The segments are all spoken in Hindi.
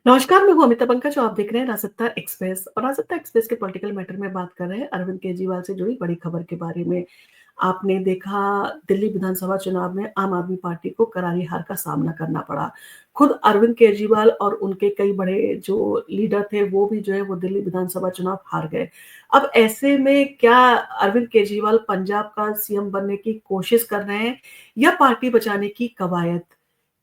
नमस्कार, मैं हूँ अमिता पंकज और आप देख रहे हैं राजसत्ता एक्सप्रेस और राजसत्ता एक्सप्रेस के पॉलिटिकल मैटर में बात कर रहे हैं अरविंद केजरीवाल से जुड़ी बड़ी खबर के बारे में। आपने देखा दिल्ली विधानसभा चुनाव में आम आदमी पार्टी को करारी हार का सामना करना पड़ा। खुद अरविंद केजरीवाल और उनके कई बड़े जो लीडर थे वो भी जो है वो दिल्ली विधानसभा चुनाव हार गए। अब ऐसे में क्या अरविंद केजरीवाल पंजाब का सीएम बनने की कोशिश कर रहे हैं या पार्टी बचाने की कवायद?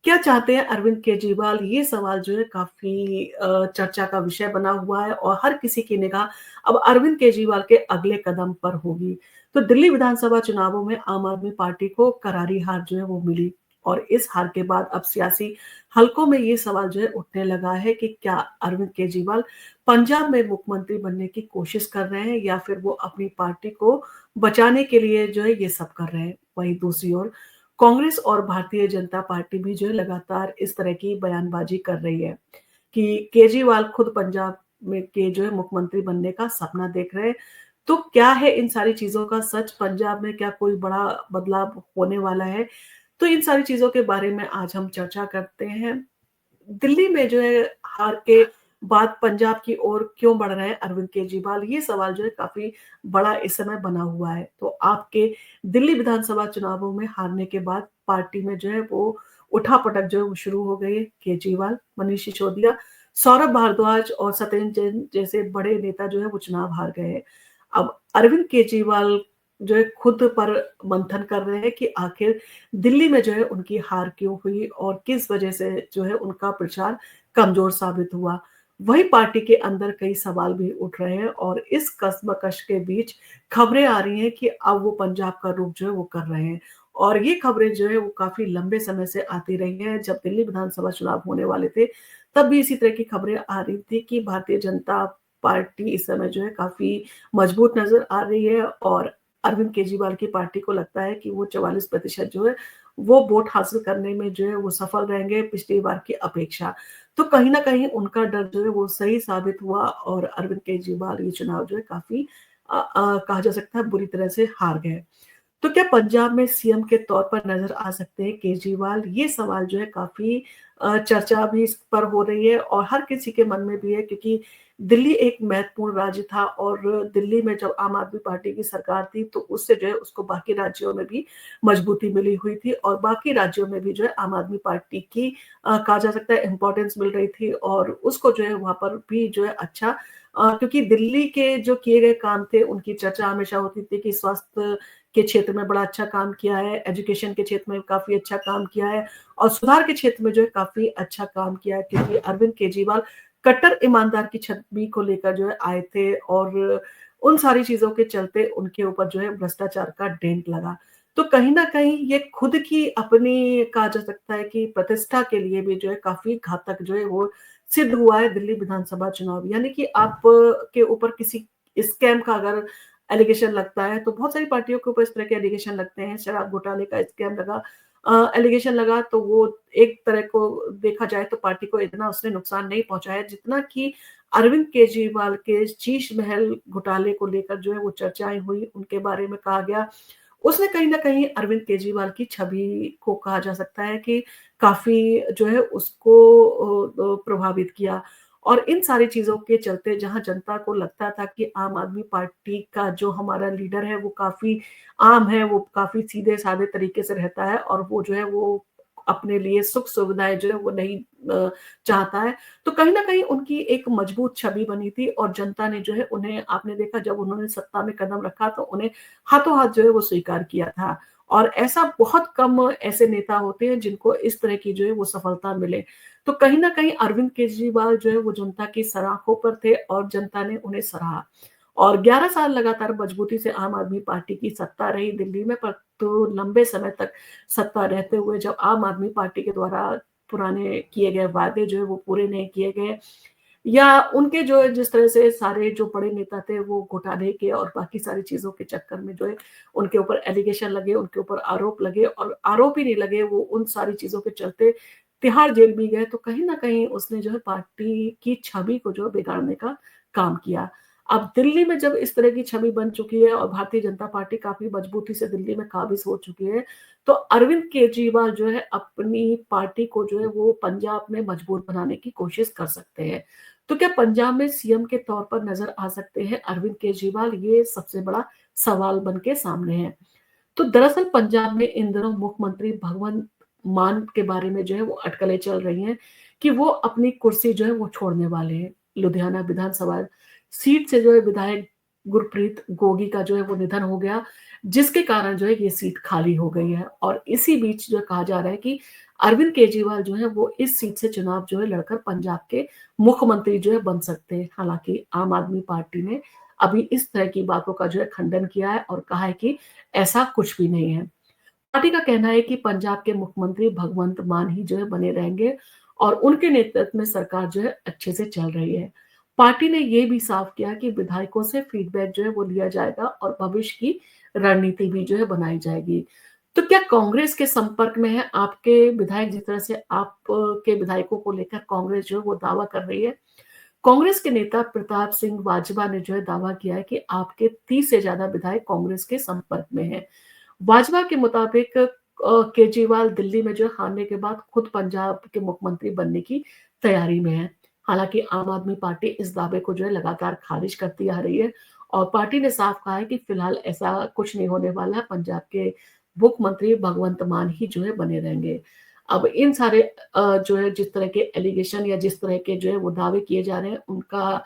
क्या चाहते हैं अरविंद केजरीवाल? ये सवाल जो है काफ़ी चर्चा का विषय बना हुआ है और हर किसी की निगाह अब अरविंद केजरीवाल के अगले कदम पर होगी। तो दिल्ली विधानसभा चुनावों में आम आदमी पार्टी को करारी हार जो है वो मिली और इस हार के बाद अब सियासी हलकों में ये सवाल जो है उठने लगा है कि क्या अरविंद केजरीवाल पंजाब में मुख्यमंत्री बनने की कोशिश कर रहे हैं या फिर वो अपनी पार्टी को बचाने के लिए जो है ये सब कर रहे हैं। वहीं दूसरी ओर कांग्रेस और भारतीय जनता पार्टी भी जो है लगातार इस तरह की बयानबाजी कर रही है कि केजरीवाल खुद पंजाब में के जो है मुख्यमंत्री बनने का सपना देख रहे हैं। तो क्या है इन सारी चीज़ों का सच? पंजाब में क्या कोई बड़ा बदलाव होने वाला है? तो इन सारी चीज़ों के बारे में आज हम चर्चा करते हैं। दिल्ली में जो है हार के बाद पंजाब की ओर क्यों बढ़ रहे हैं अरविंद केजरीवाल? ये सवाल जो है काफ़ी बड़ा इस समय बना हुआ है। तो आपके दिल्ली विधानसभा चुनावों में हारने के बाद पार्टी में जो है वो उठा-पटक जो है वो शुरू हो गई है। केजरीवाल, मनीष सिसोदिया, सौरभ भारद्वाज और सत्येंद्र जैन जैसे बड़े नेता जो है वो चुनाव हार गए हैं। अब अरविंद केजरीवाल जो है खुद पर मंथन कर रहे हैं कि आखिर दिल्ली में जो है उनकी हार क्यों हुई और किस वजह से जो है उनका प्रचार कमज़ोर साबित हुआ। वहीं पार्टी के अंदर कई सवाल भी उठ रहे हैं और इस कशमकश के बीच खबरें आ रही हैं कि अब वो पंजाब का रुख जो है वो कर रहे हैं और ये खबरें जो है वो काफ़ी लंबे समय से आती रही हैं। जब दिल्ली विधानसभा चुनाव होने वाले थे, तब भी इसी तरह की खबरें आ रही थी कि भारतीय जनता पार्टी इस समय जो है काफ़ी मजबूत नज़र आ रही है और अरविंद केजरीवाल की पार्टी को लगता है कि वो 44% जो है, वो वोट हासिल करने में जो है वो सफल रहेंगे पिछली बार की अपेक्षा। तो कहीं न कहीं उनका डर जो है वो सही साबित हुआ और अरविंद केजरीवाल ये चुनाव जो है काफ़ी कहा जा सकता है बुरी तरह से हार गए। तो क्या पंजाब में सीएम के तौर पर नज़र आ सकते हैं केजरीवाल? ये सवाल जो है काफ़ी चर्चा भी इस पर हो रही है और हर किसी के मन में भी है क्योंकि दिल्ली एक महत्वपूर्ण राज्य था और दिल्ली में जब आम आदमी पार्टी की सरकार थी, तो उससे जो है उसको बाकी राज्यों में भी मजबूती मिली हुई थी और बाकी राज्यों में भी जो है आम आदमी पार्टी की कहा जा सकता है इम्पोर्टेंस मिल रही थी और उसको जो है वहाँ पर भी जो है अच्छा क्योंकि दिल्ली के जो किए गए काम थे, उनकी चर्चा हमेशा होती थी कि स्वास्थ्य के क्षेत्र में बड़ा अच्छा काम किया है, एजुकेशन के क्षेत्र में काफ़ी अच्छा काम किया है और सुधार के क्षेत्र में जो है काफ़ी अच्छा काम किया है क्योंकि अरविंद केजरीवाल कट्टर ईमानदार की छवि को लेकर जो है आए थे और उन सारी चीज़ों के चलते उनके ऊपर जो है भ्रष्टाचार का डेंट लगा। तो कहीं न कहीं ये खुद की अपनी कहा जा सकता है कि प्रतिष्ठा के लिए भी जो है काफ़ी घातक जो है वो सिद्ध हुआ है दिल्ली विधानसभा चुनाव। यानी कि आप के ऊपर किसी स्कैम का अगर एलिगेशन लगता है, तो बहुत सारी पार्टियों के ऊपर इस तरह के एलिगेशन लगते हैं, शराब घोटाले का स्कैम लगा एलिगेशन लगा तो वो एक तरह को देखा जाए तो पार्टी को इतना उसने नुकसान नहीं पहुँचाया जितना कि अरविंद केजरीवाल के शीश महल घोटाले को लेकर जो है वो चर्चाएँ हुई, उनके बारे में कहा गया। उसने कहीं न कहीं अरविंद केजरीवाल की छवि को कहा जा सकता है कि काफ़ी जो है उसको प्रभावित किया। और इन सारी चीज़ों के चलते जहाँ जनता को लगता था कि आम आदमी पार्टी का जो हमारा लीडर है वो काफ़ी आम है, वो काफ़ी सीधे-साधे तरीके से रहता है और वो जो है वो अपने लिए सुख-सुविधाएँ जो है वो नहीं चाहता है। तो कहीं न कहीं उनकी एक मजबूत छवि बनी थी और जनता ने जो है उन्हें आपने देखा जब उन्होंने सत्ता में कदम रखा तो उन्हें हाथों-हाथ जो है वो स्वीकार किया था। और ऐसा बहुत कम ऐसे नेता होते हैं जिनको इस तरह की जो है वो सफलता मिले। तो कहीं न कहीं अरविंद केजरीवाल जो है वो जनता की सराखों पर थे और जनता ने उन्हें सराहा। और 11 साल लगातार मजबूती से आम आदमी पार्टी की सत्ता रही दिल्ली में, परंतु लंबे समय तक सत्ता रहते हुए जब आम आदमी पार्टी के द्वारा पुराने किए गए वादे जो है वो पूरे नहीं किए गए या उनके जो है जिस तरह से सारे जो बड़े नेता थे वो घोटाले के और बाकी सारी चीज़ों के चक्कर में जो है उनके ऊपर एलिगेशन लगे, उनके ऊपर आरोप लगे और आरोप ही नहीं लगे, वो उन सारी चीज़ों के चलते तिहाड़ जेल भी गए, तो कहीं न कहीं उसने जो है पार्टी की छवि को जो है बिगाड़ने का काम किया। अब दिल्ली में जब इस तरह की छवि बन चुकी है और भारतीय जनता पार्टी काफ़ी मजबूती से दिल्ली में काबिज़ हो चुकी है, तो अरविंद केजरीवाल जो है अपनी पार्टी को जो है वो पंजाब में मजबूत बनाने की कोशिश कर सकते हैं। तो क्या पंजाब में सीएम के तौर पर नज़र आ सकते हैं अरविंद केजरीवाल? ये सबसे बड़ा सवाल बन के सामने है। तो दरअसल पंजाब में इन दिनों मुख्यमंत्री भगवंत मान के बारे में जो है वो अटकलें चल रही हैं कि वो अपनी कुर्सी जो है वो छोड़ने वाले हैं। लुधियाना विधानसभा सीट से जो है विधायक गुरप्रीत गोगी का जो है वो निधन हो गया, जिसके कारण जो है ये सीट खाली हो गई है और इसी बीच जो कहा जा रहा है कि अरविंद केजरीवाल जो है वो इस सीट से चुनाव जो है लड़कर पंजाब के मुख्यमंत्री जो है बन सकते हैं। हालाँकि आम आदमी पार्टी ने अभी इस तरह की बातों का जो है खंडन किया है और कहा है कि ऐसा कुछ भी नहीं है। पार्टी का कहना है कि पंजाब के मुख्यमंत्री भगवंत मान ही जो है बने रहेंगे और उनके नेतृत्व में सरकार जो है अच्छे से चल रही है। पार्टी ने ये भी साफ किया कि विधायकों से फीडबैक जो है वो लिया जाएगा और भविष्य की रणनीति भी जो है बनाई जाएगी। तो क्या कांग्रेस के संपर्क में है आपके विधायक जिस तरह से आप के विधायकों को लेकर कांग्रेस जो है वो दावा कर रही है? कांग्रेस के नेता प्रताप सिंह बाजवा ने जो है दावा किया है कि आपके 30 से ज्यादा विधायक कांग्रेस के संपर्क में हैं। बाजवा के मुताबिक केजरीवाल दिल्ली में जो है हारने के बाद खुद पंजाब के मुख्यमंत्री बनने की तैयारी में है। हालांकि आम आदमी पार्टी इस दावे को जो है लगातार खारिज करती आ रही है और पार्टी ने साफ कहा है कि फिलहाल ऐसा कुछ नहीं होने वाला है। पंजाब के मुख्यमंत्री भगवंत मान ही जो है बने रहेंगे। अब इन सारे जो है जिस तरह के एलिगेशन या जिस तरह के जो है वो दावे किए जा रहे हैं उनका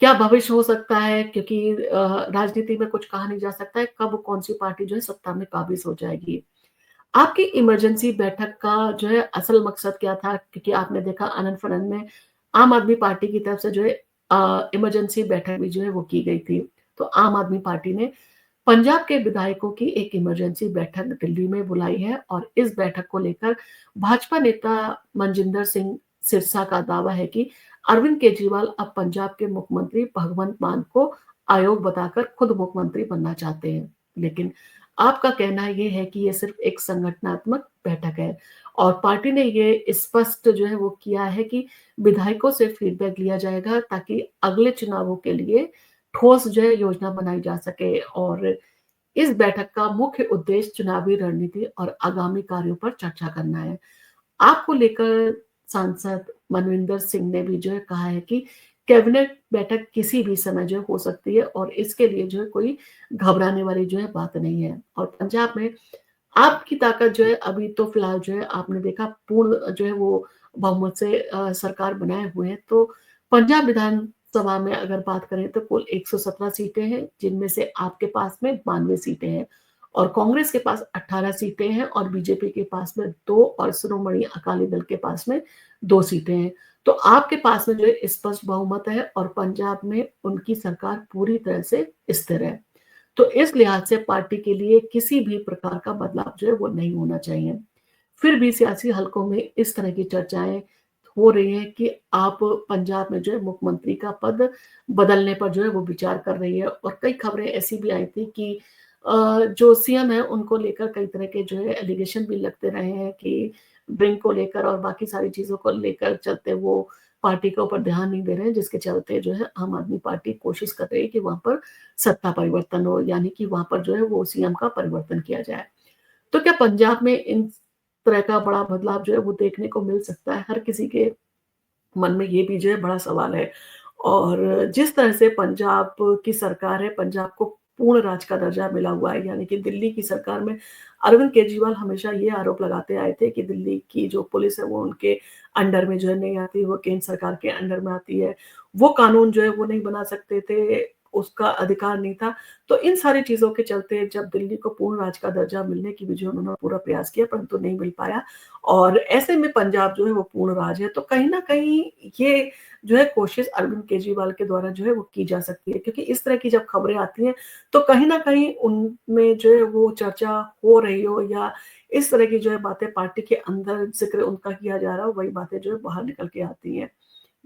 क्या भविष्य हो सकता है, क्योंकि राजनीति में कुछ कहा नहीं जा सकता है, कब कौन-सी पार्टी जो है सत्ता में काबिज़ हो जाएगी। आपकी इमरजेंसी बैठक का जो है असल मकसद क्या था? क्योंकि आपने देखा आनन-फानन में आम आदमी पार्टी की तरफ से जो है इमरजेंसी बैठक भी जो है वो की गई थी। तो आम आदमी पार्टी ने पंजाब के विधायकों की एक इमरजेंसी बैठक दिल्ली में बुलाई है और इस बैठक को लेकर भाजपा नेता मनजिंदर सिंह सिरसा का दावा है कि अरविंद केजरीवाल अब पंजाब के मुख्यमंत्री भगवंत मान को आयोग बताकर खुद मुख्यमंत्री बनना चाहते हैं। लेकिन आपका कहना ये है कि ये सिर्फ एक संगठनात्मक बैठक है और पार्टी ने ये स्पष्ट जो है वो किया है कि विधायकों से फीडबैक लिया जाएगा ताकि अगले चुनावों के लिए ठोस जो है योजना बनाई जा सके और इस बैठक का मुख्य उद्देश्य चुनावी रणनीति और आगामी कार्यों पर चर्चा करना है। आपको लेकर सांसद मनविंदर सिंह ने भी जो है कहा है कि कैबिनेट बैठक किसी भी समय जो हो सकती है और इसके लिए जो है कोई घबराने वाली जो है बात नहीं है। और पंजाब में आपकी ताकत जो है अभी तो फिलहाल जो है आपने देखा पूर्ण जो है वो बहुमत से सरकार बनाए हुए हैं। तो पंजाब विधानसभा में अगर बात करें तो कुल 117 सीटें हैं, जिनमें से आपके पास में 92 सीटें हैं और कांग्रेस के पास 18 सीटें हैं और बीजेपी के पास में 2 और शिरोमणि अकाली दल के पास में 2 सीटें हैं। तो आपके पास में जो है स्पष्ट बहुमत है और पंजाब में उनकी सरकार पूरी तरह से स्थिर है। तो इस लिहाज से पार्टी के लिए किसी भी प्रकार का बदलाव जो है वो नहीं होना चाहिए। फिर भी सियासी हलकों में इस तरह की चर्चाएँ हो रही हैं कि आप पंजाब में जो है मुख्यमंत्री का पद बदलने पर जो है वो विचार कर रही है और कई खबरें ऐसी भी आई थी कि जो सीएम है उनको लेकर कई तरह के जो है एलिगेशन भी लगते रहे हैं कि ड्रिंक को लेकर और बाकी सारी चीज़ों को लेकर चलते वो पार्टी के ऊपर ध्यान नहीं दे रहे हैं, जिसके चलते जो है आम आदमी पार्टी कोशिश कर रही है कि वहाँ पर सत्ता परिवर्तन हो, यानी कि वहाँ पर जो है वो सीएम का परिवर्तन किया जाए। तो क्या पंजाब में इन तरह का बड़ा बदलाव जो है वो देखने को मिल सकता है? हर किसी के मन में ये भी जो है बड़ा सवाल है। और जिस तरह से पंजाब की सरकार है, पंजाब को पूर्ण राज का दर्जा मिला हुआ है, यानी कि दिल्ली की सरकार में अरविंद केजरीवाल हमेशा ये आरोप लगाते आए थे कि दिल्ली की जो पुलिस है वो उनके अंडर में जो है नहीं आती, वो केंद्र सरकार के अंडर में आती है। वो कानून जो है वो नहीं बना सकते थे, उसका अधिकार नहीं था। तो इन सारी चीज़ों के चलते जब दिल्ली को पूर्ण राज का दर्जा मिलने की भी जो उन्होंने पूरा प्रयास किया परंतु नहीं मिल पाया और ऐसे में पंजाब जो है वो पूर्ण राज है। तो कहीं न कहीं ये जो है कोशिश अरविंद केजरीवाल के द्वारा जो है वो की जा सकती है, क्योंकि इस तरह की जब खबरें आती हैं तो कहीं न कहीं उनमें जो है वो चर्चा हो रही हो या इस तरह की जो है बातें पार्टी के अंदर ज़िक्र उनका किया जा रहा हो, वही बातें जो है बाहर निकल के आती हैं।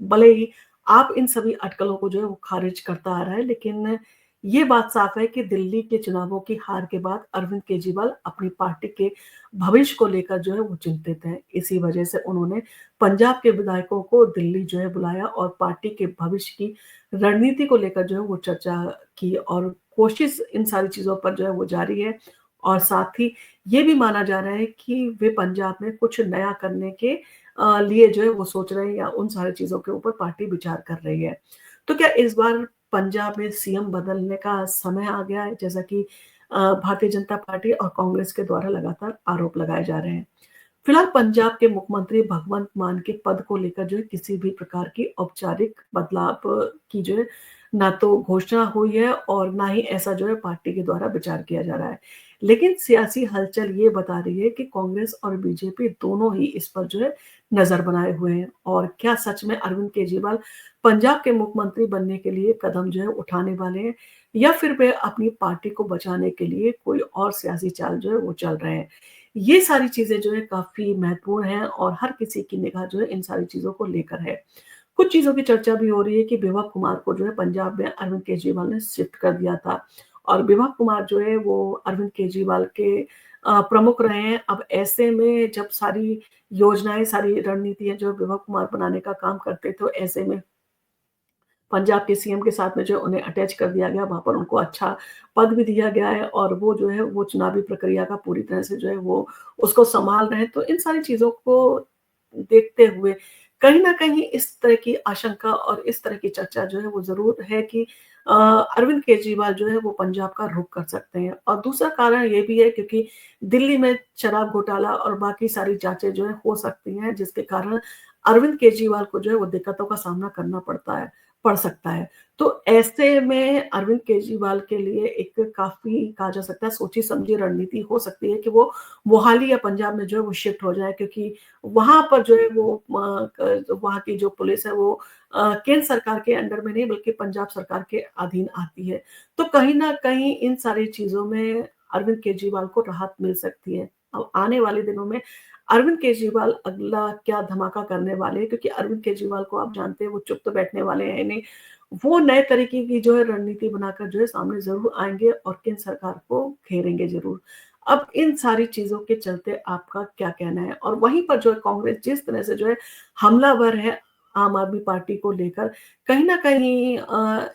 भले ही आप इन सभी अटकलों को जो है वो खारिज करता आ रहा है, लेकिन ये बात साफ है कि दिल्ली के चुनावों की हार के बाद अरविंद केजरीवाल अपनी पार्टी के भविष्य को लेकर जो है वो चिंतित हैं। इसी वजह से उन्होंने पंजाब के विधायकों को दिल्ली जो है बुलाया और पार्टी के भविष्य की रणनीति को लेकर जो है वो चर्चा की और कोशिश इन सारी चीज़ों पर जो है वो जारी है। और साथ ही ये भी माना जा रहा है कि वे पंजाब में कुछ नया करने के लिए जो है वो सोच रहे हैं या उन सारी चीज़ों के ऊपर पार्टी विचार कर रही है। तो क्या इस बार पंजाब में सीएम बदलने का समय आ गया है? जैसा कि भारतीय जनता पार्टी और कांग्रेस के द्वारा लगातार आरोप लगाए जा रहे हैं। फिलहाल पंजाब के मुख्यमंत्री भगवंत मान के पद को लेकर जो है किसी भी प्रकार की औपचारिक बदलाव की जो है ना तो घोषणा हुई है और ना ही ऐसा जो है पार्टी के द्वारा विचार किया जा रहा है। लेकिन सियासी हलचल ये बता रही है कि कांग्रेस और बीजेपी दोनों ही इस पर जो है नजर बनाए हुए हैं और क्या सच में अरविंद केजरीवाल पंजाब के मुख्यमंत्री बनने के लिए कदम जो है उठाने वाले हैं या फिर वे अपनी पार्टी को बचाने के लिए कोई और सियासी चाल जो है वो चल रहे हैं। ये सारी चीज़ें जो है काफ़ी महत्वपूर्ण हैं और हर किसी की निगाह जो है इन सारी चीज़ों को लेकर है। कुछ चीज़ों की चर्चा भी हो रही है कि विभव कुमार को जो है पंजाब में अरविंद केजरीवाल ने शिफ्ट कर दिया था और विभव कुमार जो है वो अरविंद केजरीवाल के प्रमुख रहे हैं। अब ऐसे में जब सारी योजनाएँ, सारी रणनीतियाँ जो विभव कुमार बनाने का काम करते थे, तो ऐसे में पंजाब के सीएम के साथ में जो उन्हें अटैच कर दिया गया, वहाँ पर उनको अच्छा पद भी दिया गया है और वो जो है वो चुनावी प्रक्रिया का पूरी तरह से जो है वो उसको सँभाल रहे हैं। तो इन सारी चीज़ों को देखते हुए कहीं न कहीं इस तरह की आशंका और इस तरह की चर्चा जो है वो ज़रूर है कि अरविंद केजरीवाल जो है वो पंजाब का रुख कर सकते हैं। और दूसरा कारण ये भी है क्योंकि दिल्ली में शराब घोटाला और बाकी सारी जाँचें जो है हो सकती हैं, जिसके कारण अरविंद केजरीवाल को जो है वो दिक्कतों का सामना करना पड़ सकता है। तो ऐसे में अरविंद केजरीवाल के लिए एक काफ़ी कहा जा सकता है सोची-समझी रणनीति हो सकती है कि वो मोहाली या पंजाब में जो है वो शिफ्ट हो जाए क्योंकि वहाँ पर जो है वो वहाँ की जो पुलिस है वो केंद्र सरकार के अंडर में नहीं बल्कि पंजाब सरकार के अधीन आती है। तो कहीं न कहीं इन सारी चीज़ों में अरविंद केजरीवाल को राहत मिल सकती है। अब आने वाले दिनों में अरविंद केजरीवाल अगला क्या धमाका करने वाले हैं क्योंकि अरविंद केजरीवाल को आप जानते हैं वो चुप तो बैठने वाले हैं नहीं। वो नए तरीके की जो है रणनीति बनाकर जो है सामने ज़रूर आएँगे और केंद्र सरकार को घेरेंगे ज़रूर। अब इन सारी चीज़ों के चलते आपका क्या कहना है? और वहीं पर जो है कांग्रेस जिस तरह से जो है हमलावर है आम आदमी पार्टी को लेकर, कहीं न कहीं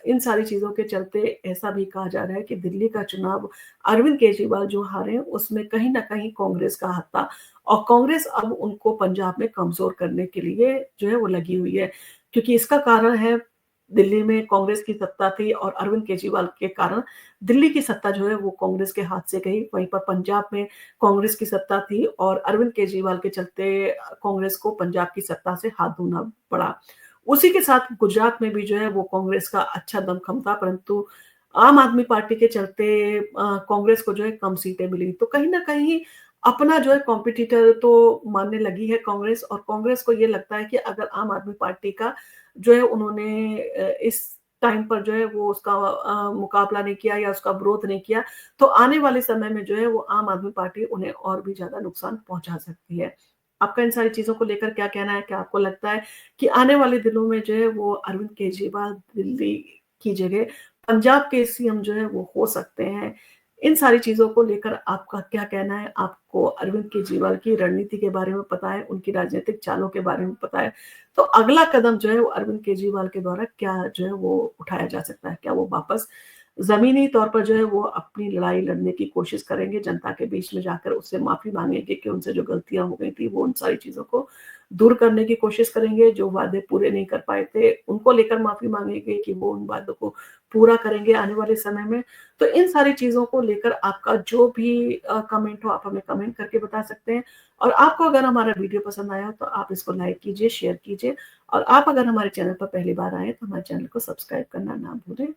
इन सारी चीज़ों के चलते ऐसा भी कहा जा रहा है कि दिल्ली का चुनाव अरविंद केजरीवाल जो हारे हैं उसमें कहीं न कहीं कांग्रेस का हाथ था और कांग्रेस अब उनको पंजाब में कमज़ोर करने के लिए जो है वो लगी हुई है। क्योंकि इसका कारण है दिल्ली में कांग्रेस की सत्ता थी और अरविंद केजरीवाल के कारण दिल्ली की सत्ता जो है वो कांग्रेस के हाथ से गई। वहीं पर पंजाब में कांग्रेस की सत्ता थी और अरविंद केजरीवाल के चलते कांग्रेस को पंजाब की सत्ता से हाथ धोना पड़ा। उसी के साथ गुजरात में भी जो है वो कांग्रेस का अच्छा दमखम था परंतु आम आदमी पार्टी के चलते कांग्रेस को जो है कम सीटें मिली। तो कहीं न कहीं अपना जो है कॉम्पिटिटर तो मानने लगी है कांग्रेस और कांग्रेस को ये लगता है कि अगर आम आदमी पार्टी का जो है उन्होंने इस टाइम पर जो है वो उसका मुकाबला नहीं किया या उसका विरोध नहीं किया, तो आने वाले समय में जो है वो आम आदमी पार्टी उन्हें और भी ज़्यादा नुकसान पहुँचा सकती है। आपका इन सारी चीज़ों को लेकर क्या कहना है? क्या आपको लगता है कि आने वाले दिनों में जो है वो अरविंद केजरीवाल दिल्ली की जगह पंजाब के सीएम जो है वो हो सकते हैं? इन सारी चीज़ों को लेकर आपका क्या कहना है? आपको अरविंद केजरीवाल की रणनीति के बारे में पता है, उनकी राजनीतिक चालों के बारे में पता है। तो अगला कदम जो है वो अरविंद केजरीवाल के द्वारा क्या जो है वो उठाया जा सकता है? क्या वो वापस ज़मीनी तौर पर जो है वो अपनी लड़ाई लड़ने की कोशिश करेंगे, जनता के बीच में जाकर उससे माफ़ी माँगेंगे कि उनसे जो गलतियाँ हो गई थी, वो उन सारी चीज़ों को दूर करने की कोशिश करेंगे, जो वादे पूरे नहीं कर पाए थे, उनको लेकर माफ़ी माँगेंगे कि वो उन वादों को पूरा करेंगे आने वाले समय में। तो इन सारी चीज़ों को लेकर आपका जो भी कमेंट हो, आप हमें कमेंट करके बता सकते हैं और आपको अगर हमारा वीडियो पसंद आया, तो आप इसको लाइक कीजिए, शेयर कीजिए और आप अगर हमारे चैनल पर पहली बार आए, तो हमारे चैनल को सब्सक्राइब करना ना भूलें।